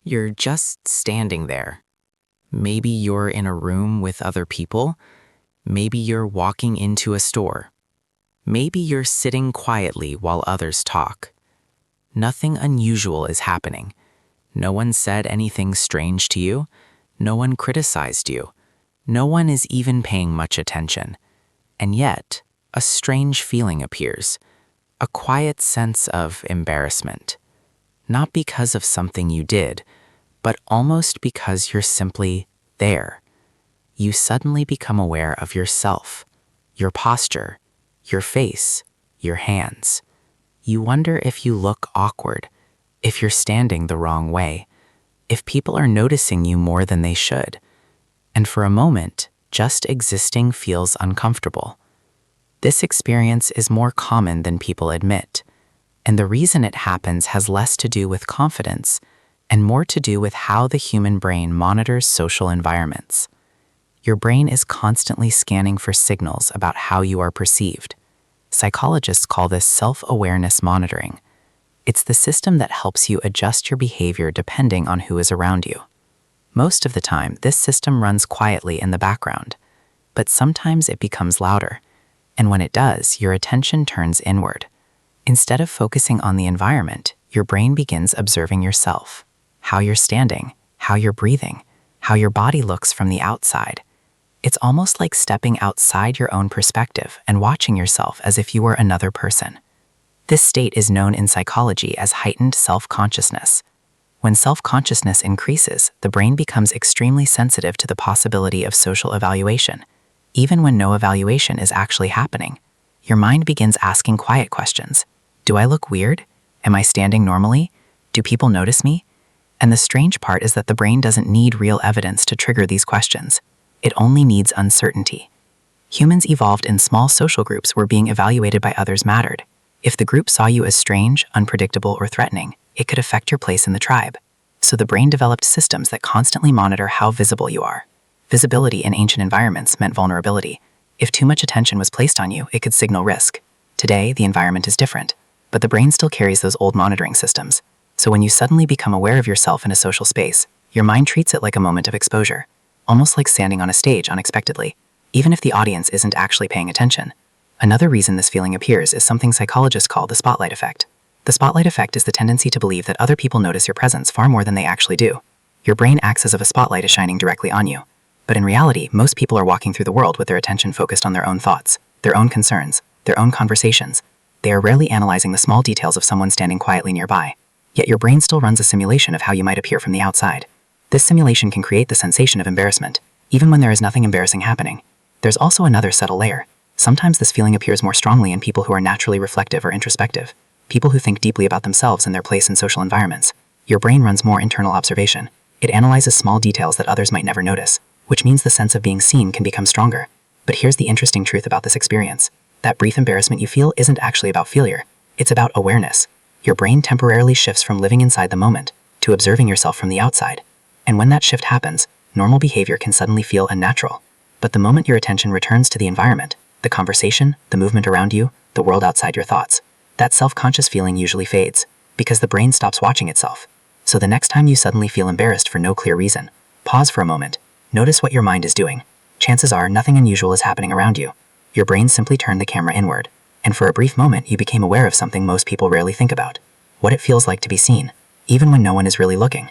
You're just standing there. Maybe you're in a room with other people. Maybe you're walking into a store. Maybe you're sitting quietly while others talk. Nothing unusual is happening. No one said anything strange to you. No one criticized you. No one is even paying much attention. And yet, a strange feeling appears, a quiet sense of embarrassment. Not because of something you did, but almost because you're simply there. You suddenly become aware of yourself, your posture, your face, your hands. You wonder if you look awkward, if you're standing the wrong way, if people are noticing you more than they should. And for a moment, just existing feels uncomfortable. This experience is more common than people admit, and the reason it happens has less to do with confidence and more to do with how the human brain monitors social environments. Your brain is constantly scanning for signals about how you are perceived. Psychologists call this self-awareness monitoring. It's the system that helps you adjust your behavior depending on who is around you. Most of the time, this system runs quietly in the background, but sometimes it becomes louder, and when it does, your attention turns inward. Instead of focusing on the environment, your brain begins observing yourself, how you're standing, how you're breathing, how your body looks from the outside. It's almost like stepping outside your own perspective and watching yourself as if you were another person. This state is known in psychology as heightened self-consciousness. When self-consciousness increases, the brain becomes extremely sensitive to the possibility of social evaluation. Even when no evaluation is actually happening, your mind begins asking quiet questions. Do I look weird? Am I standing normally? Do people notice me? And the strange part is that the brain doesn't need real evidence to trigger these questions. It only needs uncertainty. Humans evolved in small social groups where being evaluated by others mattered. If the group saw you as strange, unpredictable, or threatening, it could affect your place in the tribe. So the brain developed systems that constantly monitor how visible you are. Visibility in ancient environments meant vulnerability. If too much attention was placed on you, it could signal risk. Today, the environment is different, but the brain still carries those old monitoring systems. So when you suddenly become aware of yourself in a social space, your mind treats it like a moment of exposure, almost like standing on a stage unexpectedly, even if the audience isn't actually paying attention. Another reason this feeling appears is something psychologists call the spotlight effect. The spotlight effect is the tendency to believe that other people notice your presence far more than they actually do. Your brain acts as if a spotlight is shining directly on you. But in reality, most people are walking through the world with their attention focused on their own thoughts, their own concerns, their own conversations. They are rarely analyzing the small details of someone standing quietly nearby. Yet your brain still runs a simulation of how you might appear from the outside. This simulation can create the sensation of embarrassment, even when there is nothing embarrassing happening. There's also another subtle layer. Sometimes this feeling appears more strongly in people who are naturally reflective or introspective, people who think deeply about themselves and their place in social environments. Your brain runs more internal observation. It analyzes small details that others might never notice, which means the sense of being seen can become stronger. But here's the interesting truth about this experience. That brief embarrassment you feel isn't actually about failure. It's about awareness. Your brain temporarily shifts from living inside the moment to observing yourself from the outside. And when that shift happens, normal behavior can suddenly feel unnatural. But the moment your attention returns to the environment, the conversation, the movement around you, the world outside your thoughts, that self-conscious feeling usually fades, because the brain stops watching itself. So the next time you suddenly feel embarrassed for no clear reason, pause for a moment. Notice what your mind is doing. Chances are nothing unusual is happening around you. Your brain simply turned the camera inward, and for a brief moment you became aware of something most people rarely think about. What it feels like to be seen, even when no one is really looking.